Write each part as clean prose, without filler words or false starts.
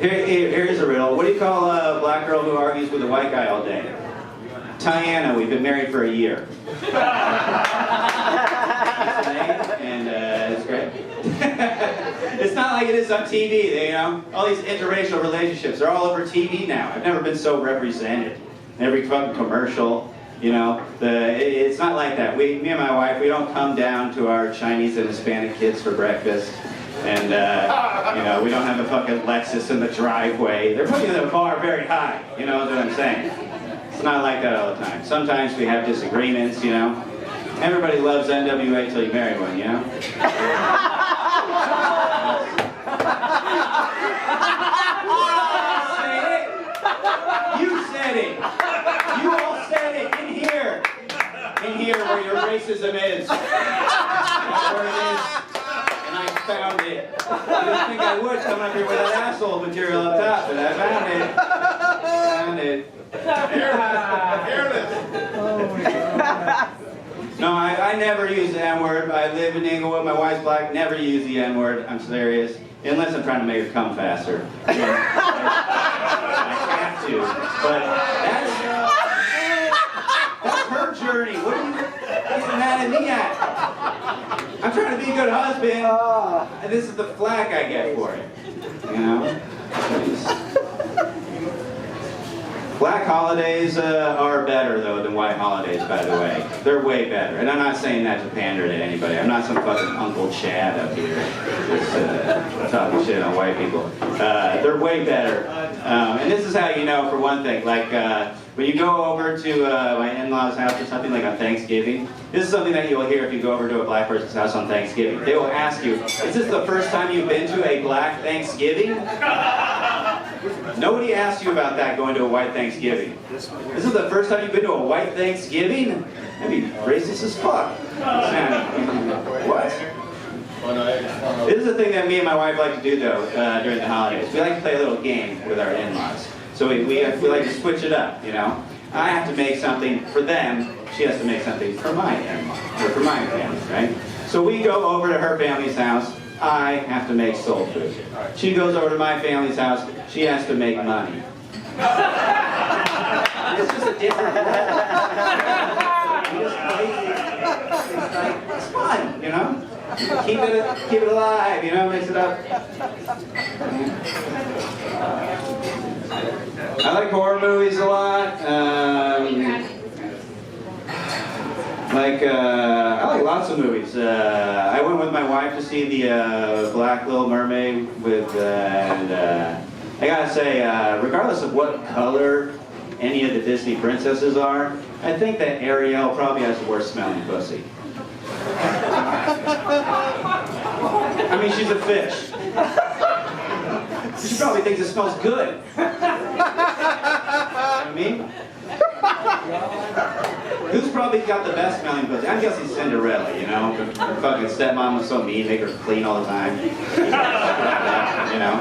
Here's a riddle. What do you call a black girl who argues with a white guy all day? Tiana. We've been married for a year. That's the name, and it's great. It's not like it is on TV, you know? All these interracial relationships are all over TV now. I've never been so represented. Every fucking commercial, you know? It's not like that. Me and my wife, we don't come down to our Chinese and Hispanic kids for breakfast. And, you know, we don't have a fucking Lexus in the driveway. They're putting the bar very high, you know what I'm saying? It's not like that all the time. Sometimes we have disagreements, you know? Everybody loves NWA till you marry one, you know? You said it! You all said it in here! In here where your racism is. That's where it is. And I found it. I didn't think I would come up here with that asshole material up top, but I found it. Found it. Oh my God. No, I never use the N-word. I live in Inglewood. My wife's black. Never use the N-word. I'm serious. Unless I'm trying to make her come faster. I have to. But that's her journey. What are you getting mad at me at? I'm trying to be a good husband. And this is the flack I get for it. You know? Black holidays are better, though, than white holidays, by the way. They're way better. And I'm not saying that to pander to anybody. I'm not some fucking Uncle Chad up here just talking shit on white people. They're way better. And this is how you know, for one thing. Like, when you go over to my in-laws' house or something, like on Thanksgiving, this is something that you'll hear if you go over to a black person's house on Thanksgiving. They will ask you, is this the first time you've been to a black Thanksgiving? Nobody asked you about that going to a white Thanksgiving. This is the first time you've been to a white Thanksgiving? That'd be racist as fuck. What? This is the thing that me and my wife like to do, though, during the holidays. We like to play a little game with our in-laws. So we like to switch it up, you know? I have to make something for them. She has to make something for my in-laws, or for my family, right? So we go over to her family's house. I have to make soul food. She goes over to my family's house. She has to make money. It's just a different role. It's fun, you know? Keep it alive, you know? Mix it up. I like horror movies a lot. I like lots of movies. I went with my wife to see the Black Little Mermaid and I gotta say, regardless of what color any of the Disney princesses are, I think that Ariel probably has the worst smelling pussy. I mean, she's a fish. She probably thinks it smells good. You know what I mean? Who's probably got the best smelling pussy? I'm guessing Cinderella, you know? Her fucking stepmom was so mean, make her clean all the time. You know?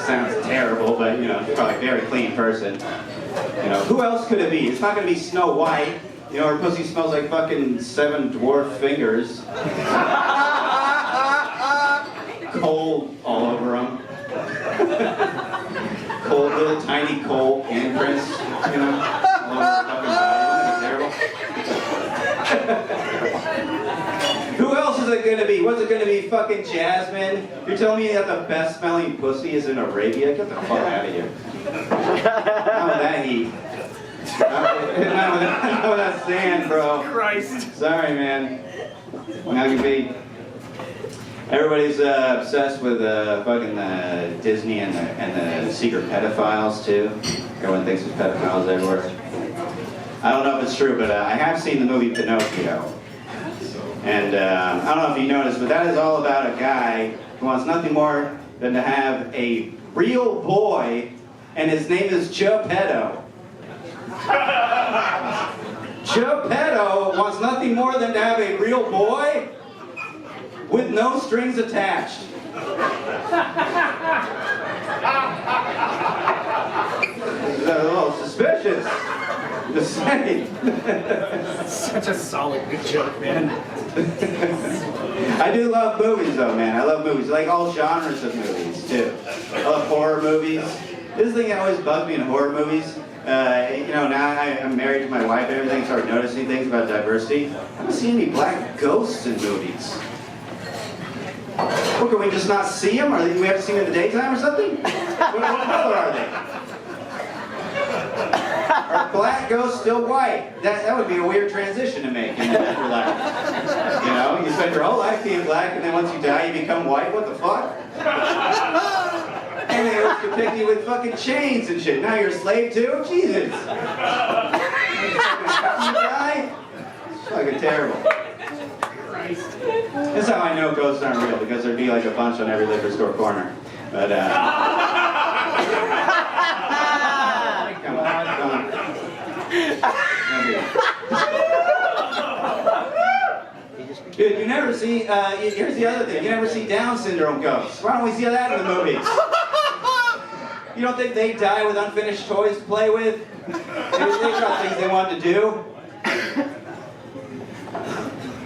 Sounds terrible, but, you know, she's probably a very clean person. You know, who else could it be? It's not gonna be Snow White. You know, her pussy smells like fucking 7 dwarf fingers. Coal all over them. Coal, little tiny coal handprints, you know, all over the fucking body. Terrible. Who else is it gonna be? What's it gonna be? Fucking Jasmine? You're telling me that the best smelling pussy is in Arabia? Get the fuck out of here. Not with that heat. Not with that sand, bro. Christ. Sorry, man. How can be? Everybody's obsessed with fucking Disney and the secret pedophiles too. Everyone thinks there's pedophiles everywhere. I don't know if it's true, but I have seen the movie Pinocchio. And I don't know if you noticed, but that is all about a guy who wants nothing more than to have a real boy, and his name is Geppetto. Geppetto wants nothing more than to have a real boy with no strings attached. A little suspicious. Just saying. Such a solid, good joke, man. I I do love movies though, man. I love movies. I like all genres of movies too. I love horror movies. This thing that always bugs me in horror movies. You know, now I'm married to my wife and everything, started noticing things about diversity. I don't see any black ghosts in movies. Well, can we just not see them? Do we have to see them in the daytime or something? What color are they? Are black ghosts still white? That would be a weird transition to make in the afterlife. You know, you spend your whole life being black and then once you die you become white? What the fuck? And they always depict you with fucking chains and shit. Now you're a slave too? Jesus. You die? It's fucking terrible. That's how I know ghosts aren't real, because there'd be like a bunch on every liquor store corner. But, come on. Dude, you never see, here's the other thing, you never see Down syndrome ghosts. Why don't we see that in the movies? You don't think they die with unfinished toys to play with? They got things they want to do.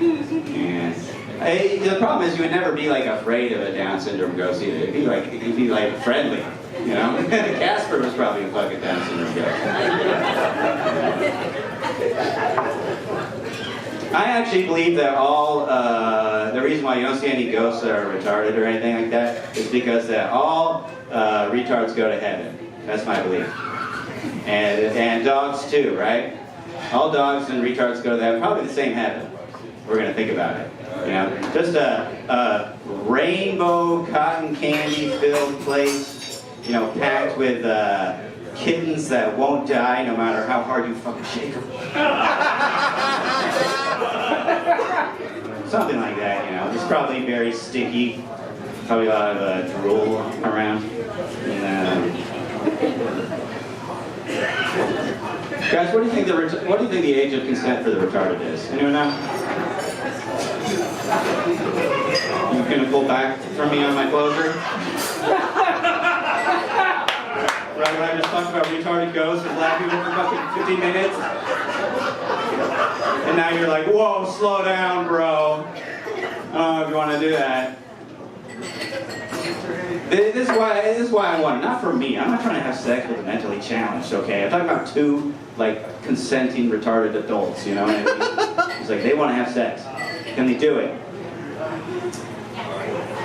Yeah. The problem is you would never be like afraid of a Down syndrome ghost either. It'd be like friendly, you know? Casper was probably a fucking Down syndrome ghost. I actually believe that all, the reason why you don't see any ghosts that are retarded or anything like that is because that all retards go to heaven. That's my belief. And dogs too, right? All dogs and retards go to heaven, probably the same heaven. We're going to think about it. You know, just a rainbow cotton candy filled place, you know, packed with kittens that won't die no matter how hard you fucking shake them. Something like that, you know. It's probably very sticky. Probably a lot of drool around. And, guys, what do you think the age of consent for the retarded is? Anyone know? You gonna pull back from me on my closure? Right when I just talked about retarded ghosts and black people for fucking 15 minutes? And now you're like, whoa, slow down, bro. I don't know if you want to do that. This is why I want it. Not for me. I'm not trying to have sex with a mentally challenged, okay? I'm talking about two, like, consenting retarded adults, you know what I mean? It's like, they want to have sex. Can they do it?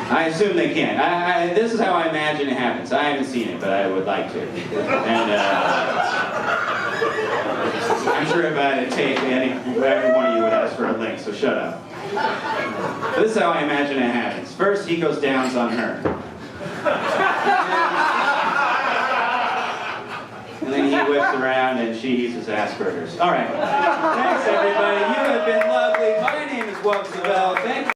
I assume they can. This is how I imagine it happens. I haven't seen it, but I would like to. And I'm sure if I had a tape, every one of you would ask for a link, so shut up. But this is how I imagine it happens. First, he goes downs on her. And then he whips around and she eats his Asperger's. All right. Thanks, everybody. You have been lovely. My name is Savell. Thank you.